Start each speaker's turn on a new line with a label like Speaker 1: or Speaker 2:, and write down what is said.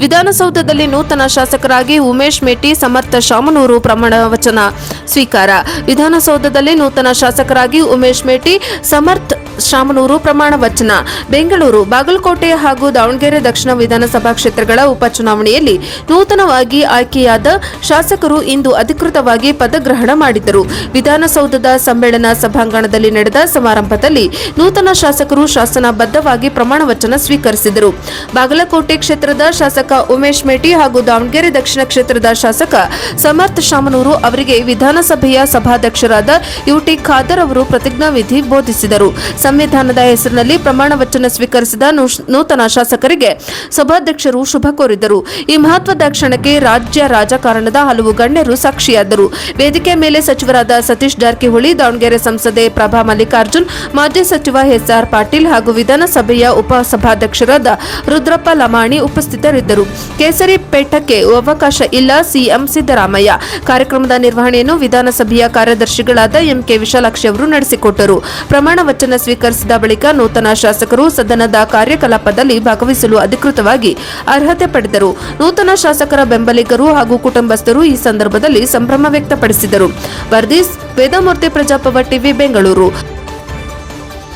Speaker 1: ವಿಧಾನಸೌಧದಲ್ಲಿ ನೂತನ ಶಾಸಕರಾಗಿ ಉಮೇಶ್ ಮೇಟಿ, ಸಮರ್ಥ ಶಾಮನೂರು ಪ್ರಮಾಣ ವಚನ ಸ್ವೀಕಾರ. ವಿಧಾನಸೌಧದಲ್ಲಿ ನೂತನ ಶಾಸಕರಾಗಿ ಉಮೇಶ್ ಮೇಟಿ, ಸಮರ್ಥ ಶಾಮನೂರು ಪ್ರಮಾಣ ವಚನ. ಬೆಂಗಳೂರು, ಬಾಗಲಕೋಟೆ ಹಾಗೂ ದಾವಣಗೆರೆ ದಕ್ಷಿಣ ವಿಧಾನಸಭಾ ಕ್ಷೇತ್ರಗಳ ಉಪಚುನಾವಣೆಯಲ್ಲಿ ನೂತನವಾಗಿ ಆಯ್ಕೆಯಾದ ಶಾಸಕರು ಇಂದು ಅಧಿಕೃತವಾಗಿ ಪದಗ್ರಹಣ ಮಾಡಿದರು. ವಿಧಾನಸೌಧದ ಸಮ್ಮೇಳನ ಸಭಾಂಗಣದಲ್ಲಿ ನಡೆದ ಸಮಾರಂಭದಲ್ಲಿ ನೂತನ ಶಾಸಕರು ಶಾಸನಬದ್ಧವಾಗಿ ಪ್ರಮಾಣ ವಚನ ಸ್ವೀಕರಿಸಿದರು. ಬಾಗಲಕೋಟೆ ಕ್ಷೇತ್ರದ ಶಾಸಕ ಉಮೇಶ್ ಮೇಟಿ ಹಾಗೂ ದಾವಣಗೆರೆ ದಕ್ಷಿಣ ಕ್ಷೇತ್ರದ ಶಾಸಕ ಸಮರ್ಥ ಶಾಮನೂರು ಅವರಿಗೆ ವಿಧಾನಸಭೆಯ ಸಭಾಧ್ಯಕ್ಷರಾದ ಯುಟಿ ಖಾದರ್ ಅವರು ಪ್ರತಿಜ್ಞಾವಿಧಿ ಬೋಧಿಸಿದರು. ಸಂವಿಧಾನದ ಹೆಸರಿನಲ್ಲಿ ಪ್ರಮಾಣ ವಚನ ಸ್ವೀಕರಿಸಿದ ನೂತನ ಶಾಸಕರಿಗೆ ಸಭಾಧ್ಯಕ್ಷರು ಶುಭ ಕೋರಿದರು. ಈ ಮಹತ್ವದ ಕ್ಷಣಕ್ಕೆ ರಾಜ್ಯ ರಾಜಕಾರಣದ ಹಲವು ಗಣ್ಯರು ಸಾಕ್ಷಿಯಾದರು. ವೇದಿಕೆ ಮೇಲೆ ಸಚಿವರಾದ ಸತೀಶ್ ಜಾರಕಿಹೊಳಿ, ದಾವಣಗೆರೆ ಸಂಸದೆ ಪ್ರಭಾ ಮಲ್ಲಿಕಾರ್ಜುನ್, ಮಾಜಿ ಸಚಿವ ಎಸ್ಆರ್ ಪಾಟೀಲ್ ಹಾಗೂ ವಿಧಾನಸಭೆಯ ಉಪಸಭಾಧ್ಯಕ್ಷರಾದ ರುದ್ರಪ್ಪ ಲಮಾಣಿ ಉಪಸ್ಥಿತರಿದ್ದರು. ಕೇಸರಿ ಪೇಟಕ್ಕೆ ಅವಕಾಶ ಇಲ್ಲ, ಸಿಎಂ ಸಿದ್ದರಾಮಯ್ಯ. ಕಾರ್ಯಕ್ರಮದ ನಿರ್ವಹಣೆಯನ್ನು ವಿಧಾನಸಭೆಯ ಕಾರ್ಯದರ್ಶಿಗಳಾದ ಎಂಕೆ ವಿಶಾಲಾಕ್ಷಿ ಅವರು ನಡೆಸಿಕೊಟ್ಟರು. ಪ್ರಮಾಣ ವಚನ ಸ್ವೀಕರಿಸಿದ ಬಳಿಕ ನೂತನ ಶಾಸಕರು ಸದನದ ಕಾರ್ಯಕಲಾಪದಲ್ಲಿ ಭಾಗವಹಿಸಲು ಅಧಿಕೃತವಾಗಿ ಅರ್ಹತೆ ಪಡೆದರು. ನೂತನ ಶಾಸಕರ ಬೆಂಬಲಿಗರು ಹಾಗೂ ಕುಟುಂಬಸ್ಥರು ಈ ಸಂದರ್ಭದಲ್ಲಿ ಸಂಭ್ರಮ ವ್ಯಕ್ತಪಡಿಸಿದರು. ವರದಿ ವೇದಮೂರ್ತಿ, ಪ್ರಜಾಪವ ಟಿವಿ, ಬೆಂಗಳೂರು.